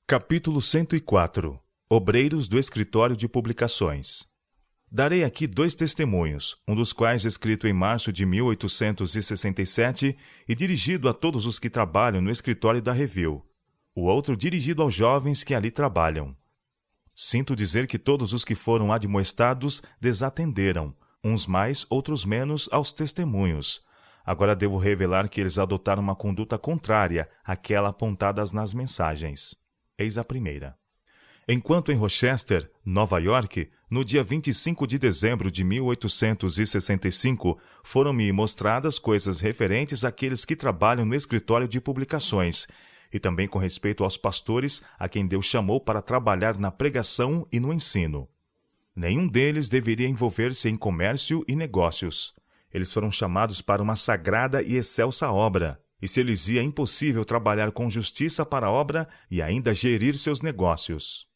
Capítulo 104 Obreiros do Escritório de Publicações. Darei aqui 2 testemunhos, um dos quais escrito em março de 1867 e dirigido a todos os que trabalham no escritório da Review, o outro dirigido aos jovens que ali trabalham. Sinto dizer que todos os que foram admoestados desatenderam, uns mais, outros menos, aos testemunhos. Agora devo revelar que eles adotaram uma conduta contrária àquela apontada nas mensagens. Eis a primeira. Enquanto em Rochester, Nova York, no dia 25 de dezembro de 1865, foram-me mostradas coisas referentes àqueles que trabalham no escritório de publicações, e também com respeito aos pastores a quem Deus chamou para trabalhar na pregação e no ensino. Nenhum deles deveria envolver-se em comércio e negócios. Eles foram chamados para uma sagrada e excelsa obra, e se lhes ia impossível trabalhar com justiça para a obra e ainda gerir seus negócios.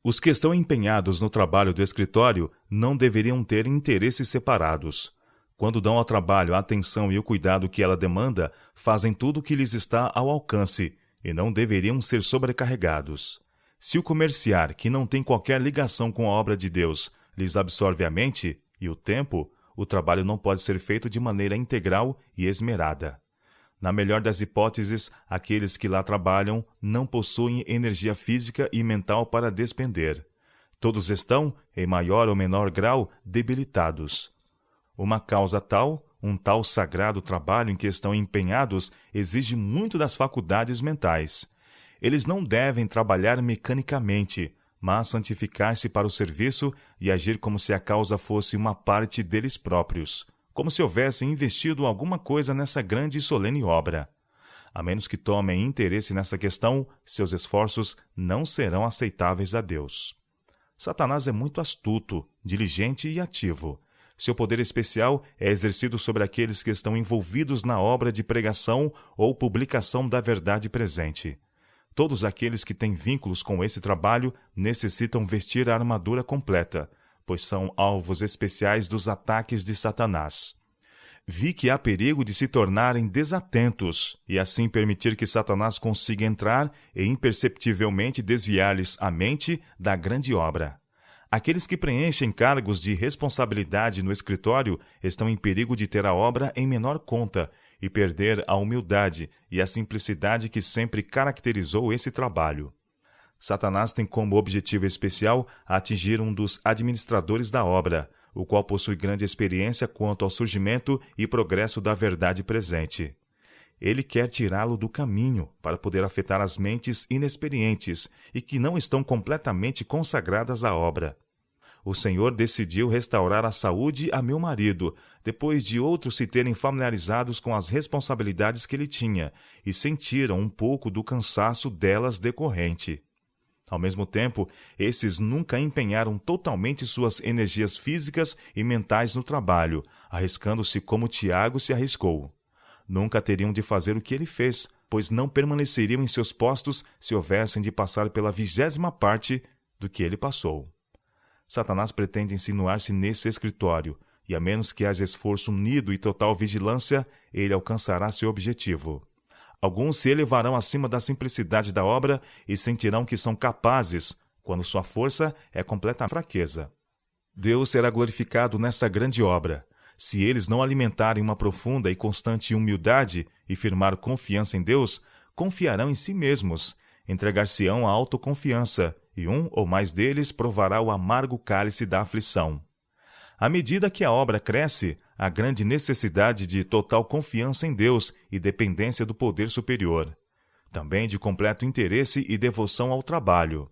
Os que estão empenhados no trabalho do escritório não deveriam ter interesses separados. Quando dão ao trabalho a atenção e o cuidado que ela demanda, fazem tudo o que lhes está ao alcance, e não deveriam ser sobrecarregados. Se o comerciar, que não tem qualquer ligação com a obra de Deus, lhes absorve a mente e o tempo, o trabalho não pode ser feito de maneira integral e esmerada. Na melhor das hipóteses, aqueles que lá trabalham não possuem energia física e mental para despender. Todos estão, em maior ou menor grau, debilitados. Uma causa tal, um tal sagrado trabalho em que estão empenhados, exige muito das faculdades mentais. Eles não devem trabalhar mecanicamente, mas santificar-se para o serviço e agir como se a causa fosse uma parte deles próprios, como se houvessem investido alguma coisa nessa grande e solene obra. A menos que tomem interesse nessa questão, seus esforços não serão aceitáveis a Deus. Satanás é muito astuto, diligente e ativo. Seu poder especial é exercido sobre aqueles que estão envolvidos na obra de pregação ou publicação da verdade presente. Todos aqueles que têm vínculos com esse trabalho necessitam vestir a armadura completa, pois são alvos especiais dos ataques de Satanás. Vi que há perigo de se tornarem desatentos e assim permitir que Satanás consiga entrar e imperceptivelmente desviar-lhes a mente da grande obra. Aqueles que preenchem cargos de responsabilidade no escritório estão em perigo de ter a obra em menor conta e perder a humildade e a simplicidade que sempre caracterizou esse trabalho. Satanás tem como objetivo especial atingir um dos administradores da obra, o qual possui grande experiência quanto ao surgimento e progresso da verdade presente. Ele quer tirá-lo do caminho para poder afetar as mentes inexperientes e que não estão completamente consagradas à obra. O Senhor decidiu restaurar a saúde a meu marido, depois de outros se terem familiarizados com as responsabilidades que ele tinha e sentiram um pouco do cansaço delas decorrente. Ao mesmo tempo, esses nunca empenharam totalmente suas energias físicas e mentais no trabalho, arriscando-se como Tiago se arriscou. Nunca teriam de fazer o que ele fez, pois não permaneceriam em seus postos se houvessem de passar pela 20ª parte do que ele passou. Satanás pretende insinuar-se nesse escritório, e a menos que haja esforço unido e total vigilância, ele alcançará seu objetivo. Alguns se elevarão acima da simplicidade da obra e sentirão que são capazes, quando sua força é completa fraqueza. Deus será glorificado nessa grande obra. Se eles não alimentarem uma profunda e constante humildade e firmar confiança em Deus, confiarão em si mesmos, entregar-se-ão à autoconfiança, e um ou mais deles provará o amargo cálice da aflição. À medida que a obra cresce, há grande necessidade de total confiança em Deus e dependência do poder superior. Também de completo interesse e devoção ao trabalho.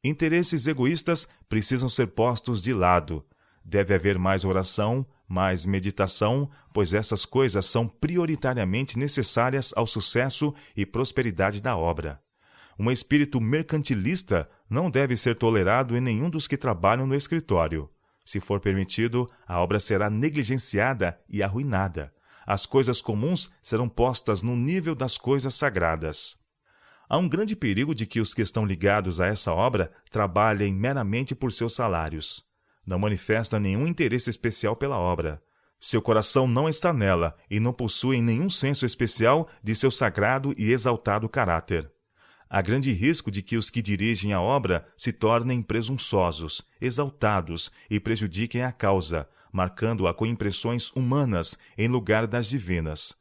Interesses egoístas precisam ser postos de lado. Deve haver mais oração, mais meditação, pois essas coisas são prioritariamente necessárias ao sucesso e prosperidade da obra. Um espírito mercantilista não deve ser tolerado em nenhum dos que trabalham no escritório. Se for permitido, a obra será negligenciada e arruinada. As coisas comuns serão postas no nível das coisas sagradas. Há um grande perigo de que os que estão ligados a essa obra trabalhem meramente por seus salários. Não manifestam nenhum interesse especial pela obra. Seu coração não está nela e não possuem nenhum senso especial de seu sagrado e exaltado caráter. Há grande risco de que os que dirigem a obra se tornem presunçosos, exaltados e prejudiquem a causa, marcando-a com impressões humanas em lugar das divinas.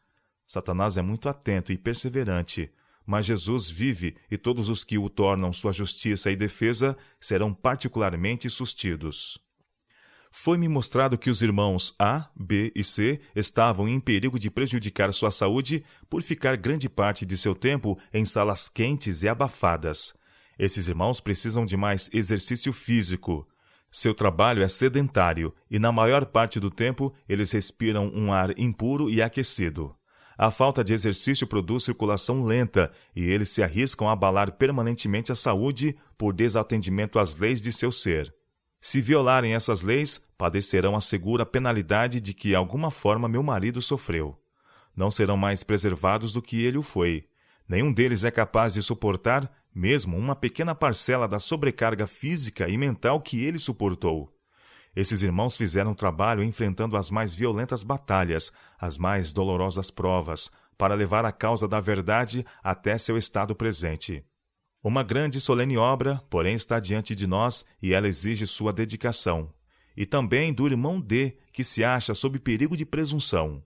Satanás é muito atento e perseverante, mas Jesus vive e todos os que o tornam sua justiça e defesa serão particularmente sustidos. Foi-me mostrado que os irmãos A, B e C estavam em perigo de prejudicar sua saúde por ficar grande parte de seu tempo em salas quentes e abafadas. Esses irmãos precisam de mais exercício físico. Seu trabalho é sedentário e, na maior parte do tempo, eles respiram um ar impuro e aquecido. A falta de exercício produz circulação lenta e eles se arriscam a abalar permanentemente a saúde por desatendimento às leis de seu ser. Se violarem essas leis, padecerão a segura penalidade de que, de alguma forma, meu marido sofreu. Não serão mais preservados do que ele o foi. Nenhum deles é capaz de suportar, mesmo uma pequena parcela da sobrecarga física e mental que ele suportou. Esses irmãos fizeram o trabalho enfrentando as mais violentas batalhas, as mais dolorosas provas, para levar a causa da verdade até seu estado presente. Uma grande e solene obra, porém, está diante de nós e ela exige sua dedicação. E também do irmão D, que se acha sob perigo de presunção.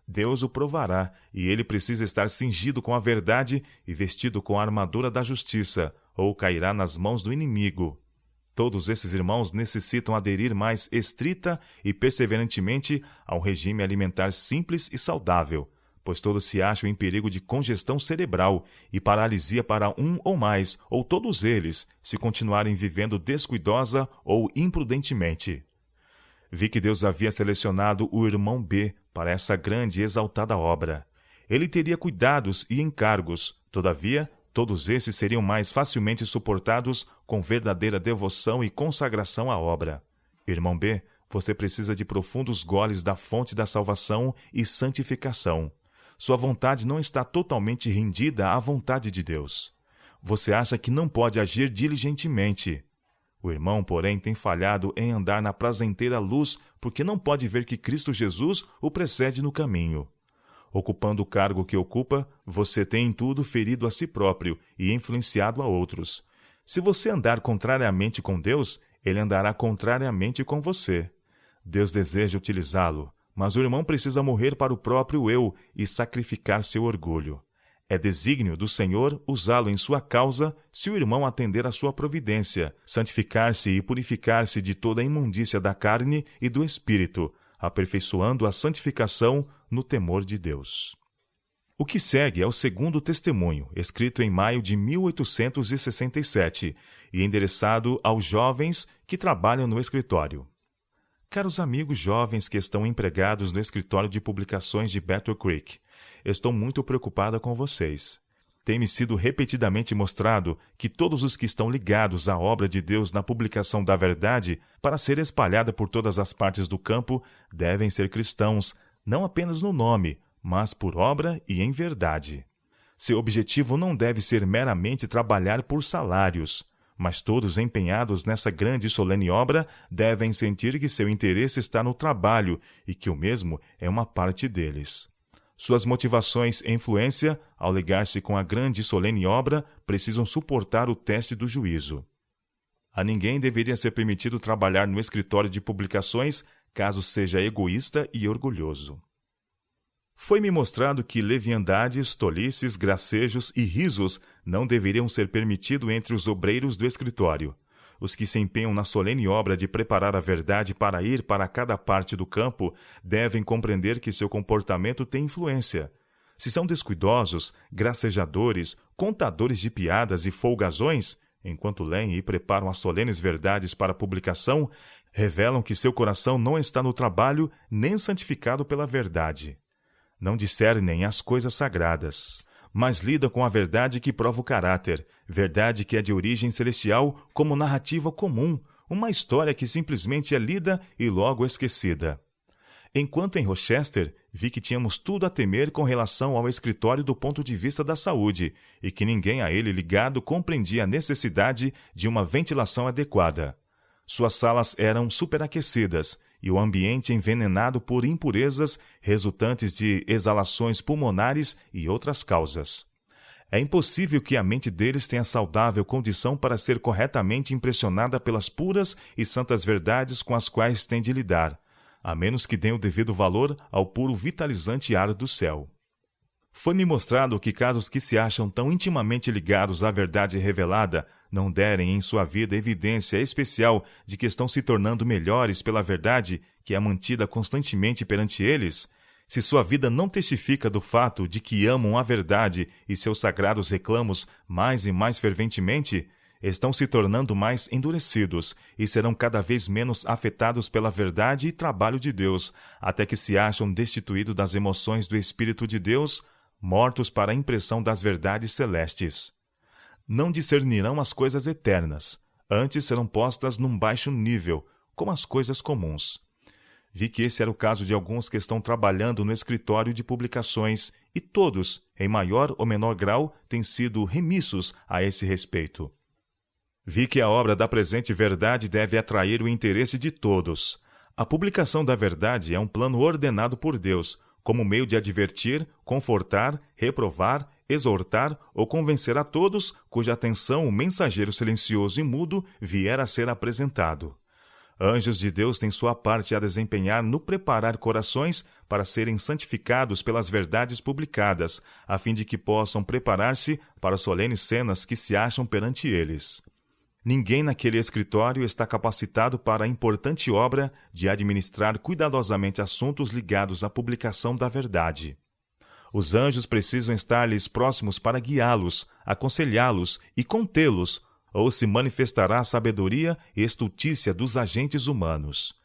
Deus o provará, e ele precisa estar cingido com a verdade e vestido com a armadura da justiça, ou cairá nas mãos do inimigo. Todos esses irmãos necessitam aderir mais estrita e perseverantemente a um regime alimentar simples e saudável, pois todos se acham em perigo de congestão cerebral e paralisia para um ou mais, ou todos eles, se continuarem vivendo descuidosa ou imprudentemente. Vi que Deus havia selecionado o irmão B para essa grande e exaltada obra. Ele teria cuidados e encargos, todavia, todos esses seriam mais facilmente suportados com verdadeira devoção e consagração à obra. Irmão B, você precisa de profundos goles da fonte da salvação e santificação. Sua vontade não está totalmente rendida à vontade de Deus. Você acha que não pode agir diligentemente. O irmão, porém, tem falhado em andar na prazenteira luz porque não pode ver que Cristo Jesus o precede no caminho. Ocupando o cargo que ocupa, você tem em tudo ferido a si próprio e influenciado a outros. Se você andar contrariamente com Deus, ele andará contrariamente com você. Deus deseja utilizá-lo, mas o irmão precisa morrer para o próprio eu e sacrificar seu orgulho. É desígnio do Senhor usá-lo em sua causa se o irmão atender à sua providência, santificar-se e purificar-se de toda a imundícia da carne e do espírito, aperfeiçoando a santificação no temor de Deus. O que segue é o segundo testemunho, escrito em maio de 1867 e endereçado aos jovens que trabalham no escritório. Caros amigos jovens que estão empregados no escritório de publicações de Battle Creek, estou muito preocupada com vocês. Tem-me sido repetidamente mostrado que todos os que estão ligados à obra de Deus na publicação da verdade, para ser espalhada por todas as partes do campo, devem ser cristãos, não apenas no nome, mas por obra e em verdade. Seu objetivo não deve ser meramente trabalhar por salários, mas todos empenhados nessa grande e solene obra devem sentir que seu interesse está no trabalho e que o mesmo é uma parte deles. Suas motivações e influência, ao ligar-se com a grande e solene obra, precisam suportar o teste do juízo. A ninguém deveria ser permitido trabalhar no escritório de publicações caso seja egoísta e orgulhoso. Foi-me mostrado que leviandades, tolices, gracejos e risos não deveriam ser permitidos entre os obreiros do escritório. Os que se empenham na solene obra de preparar a verdade para ir para cada parte do campo devem compreender que seu comportamento tem influência. Se são descuidosos, gracejadores, contadores de piadas e folgazões, enquanto leem e preparam as solenes verdades para publicação, revelam que seu coração não está no trabalho nem santificado pela verdade. Não discernem as coisas sagradas, mas lidam com a verdade que prova o caráter, verdade que é de origem celestial como narrativa comum, uma história que simplesmente é lida e logo esquecida. Enquanto em Rochester, vi que tínhamos tudo a temer com relação ao escritório do ponto de vista da saúde, e que ninguém a ele ligado compreendia a necessidade de uma ventilação adequada. Suas salas eram superaquecidas, e o ambiente envenenado por impurezas resultantes de exalações pulmonares e outras causas. É impossível que a mente deles tenha saudável condição para ser corretamente impressionada pelas puras e santas verdades com as quais tem de lidar, a menos que deem o devido valor ao puro vitalizante ar do céu. Foi-me mostrado que casos que se acham tão intimamente ligados à verdade revelada não derem em sua vida evidência especial de que estão se tornando melhores pela verdade que é mantida constantemente perante eles, se sua vida não testifica do fato de que amam a verdade e seus sagrados reclamos mais e mais ferventemente, estão se tornando mais endurecidos e serão cada vez menos afetados pela verdade e trabalho de Deus, até que se acham destituídos das emoções do Espírito de Deus, mortos para a impressão das verdades celestes. Não discernirão as coisas eternas, antes serão postas num baixo nível, como as coisas comuns. Vi que esse era o caso de alguns que estão trabalhando no escritório de publicações, e todos, em maior ou menor grau, têm sido remissos a esse respeito. Vi que a obra da presente verdade deve atrair o interesse de todos. A publicação da verdade é um plano ordenado por Deus, como meio de advertir, confortar, reprovar, exortar ou convencer a todos cuja atenção o mensageiro silencioso e mudo vier a ser apresentado. Anjos de Deus têm sua parte a desempenhar no preparar corações para serem santificados pelas verdades publicadas, a fim de que possam preparar-se para solenes cenas que se acham perante eles. Ninguém naquele escritório está capacitado para a importante obra de administrar cuidadosamente assuntos ligados à publicação da verdade. Os anjos precisam estar-lhes próximos para guiá-los, aconselhá-los e contê-los, ou se manifestará a sabedoria e estultícia dos agentes humanos.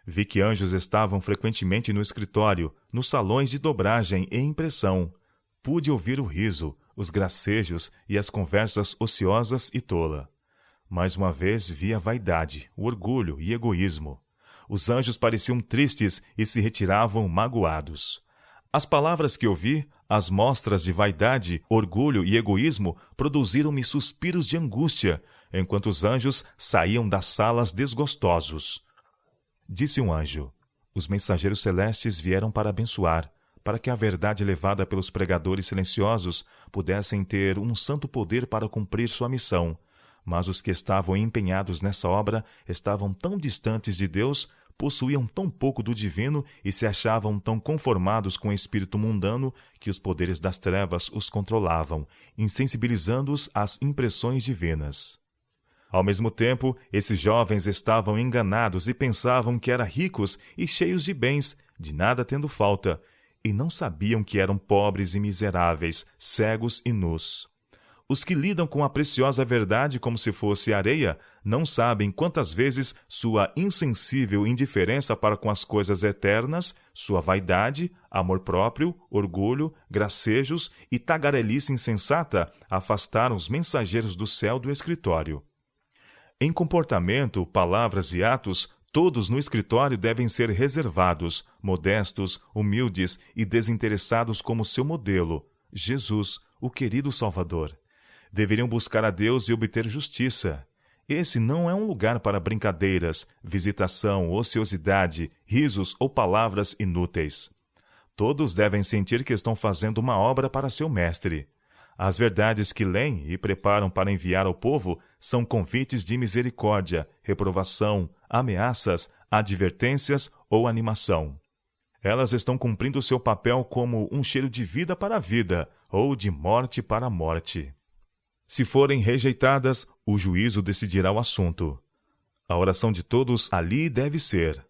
Vi que anjos estavam frequentemente no escritório, nos salões de dobragem e impressão. Pude ouvir o riso, os gracejos e as conversas ociosas e tola. Mais uma vez vi a vaidade, o orgulho e egoísmo. Os anjos pareciam tristes e se retiravam magoados. As palavras que ouvi, as mostras de vaidade, orgulho e egoísmo produziram-me suspiros de angústia, enquanto os anjos saíam das salas desgostosos. Disse um anjo: os mensageiros celestes vieram para abençoar, para que a verdade levada pelos pregadores silenciosos pudessem ter um santo poder para cumprir sua missão. Mas os que estavam empenhados nessa obra estavam tão distantes de Deus, possuíam tão pouco do divino e se achavam tão conformados com o espírito mundano que os poderes das trevas os controlavam, insensibilizando-os às impressões divinas. Ao mesmo tempo, esses jovens estavam enganados e pensavam que eram ricos e cheios de bens, de nada tendo falta, e não sabiam que eram pobres e miseráveis, cegos e nus. Os que lidam com a preciosa verdade como se fosse areia, não sabem quantas vezes sua insensível indiferença para com as coisas eternas, sua vaidade, amor próprio, orgulho, gracejos e tagarelice insensata afastaram os mensageiros do céu do escritório. Em comportamento, palavras e atos, todos no escritório devem ser reservados, modestos, humildes e desinteressados como seu modelo, Jesus, o querido Salvador. Deveriam buscar a Deus e obter justiça. Esse não é um lugar para brincadeiras, visitação, ociosidade, risos ou palavras inúteis. Todos devem sentir que estão fazendo uma obra para seu mestre. As verdades que leem e preparam para enviar ao povo são convites de misericórdia, reprovação, ameaças, advertências ou animação. Elas estão cumprindo seu papel como um cheiro de vida para a vida ou de morte para a morte. Se forem rejeitadas, o juízo decidirá o assunto. A oração de todos ali deve ser: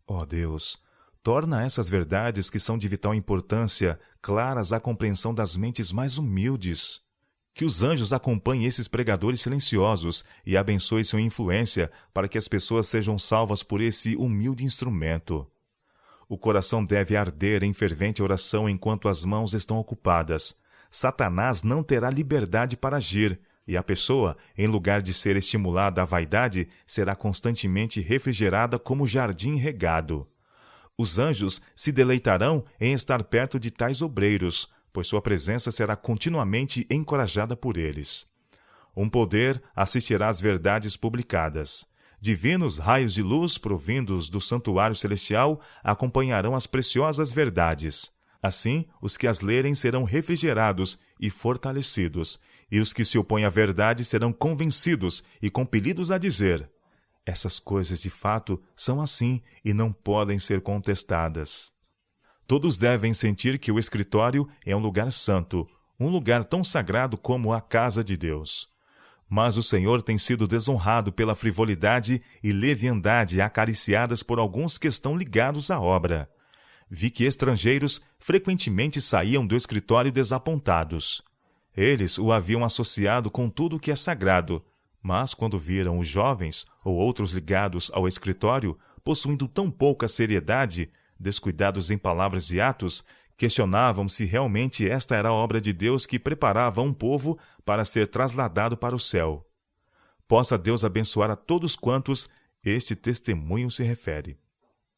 ó Deus, torna essas verdades que são de vital importância claras à compreensão das mentes mais humildes. Que os anjos acompanhem esses pregadores silenciosos e abençoe sua influência para que as pessoas sejam salvas por esse humilde instrumento. O coração deve arder em fervente oração enquanto as mãos estão ocupadas. Satanás não terá liberdade para agir, e a pessoa, em lugar de ser estimulada à vaidade, será constantemente refrigerada como jardim regado. Os anjos se deleitarão em estar perto de tais obreiros, pois sua presença será continuamente encorajada por eles. Um poder assistirá às verdades publicadas. Divinos raios de luz provindos do santuário celestial acompanharão as preciosas verdades. Assim, os que as lerem serão refrigerados e fortalecidos, e os que se opõem à verdade serão convencidos e compelidos a dizer: essas coisas de fato são assim e não podem ser contestadas. Todos devem sentir que o escritório é um lugar santo, um lugar tão sagrado como a casa de Deus. Mas o Senhor tem sido desonrado pela frivolidade e leviandade acariciadas por alguns que estão ligados à obra. Vi que estrangeiros frequentemente saíam do escritório desapontados. Eles o haviam associado com tudo o que é sagrado, mas quando viram os jovens ou outros ligados ao escritório possuindo tão pouca seriedade, descuidados em palavras e atos, questionavam se realmente esta era a obra de Deus que preparava um povo para ser trasladado para o céu. Possa Deus abençoar a todos quantos este testemunho se refere.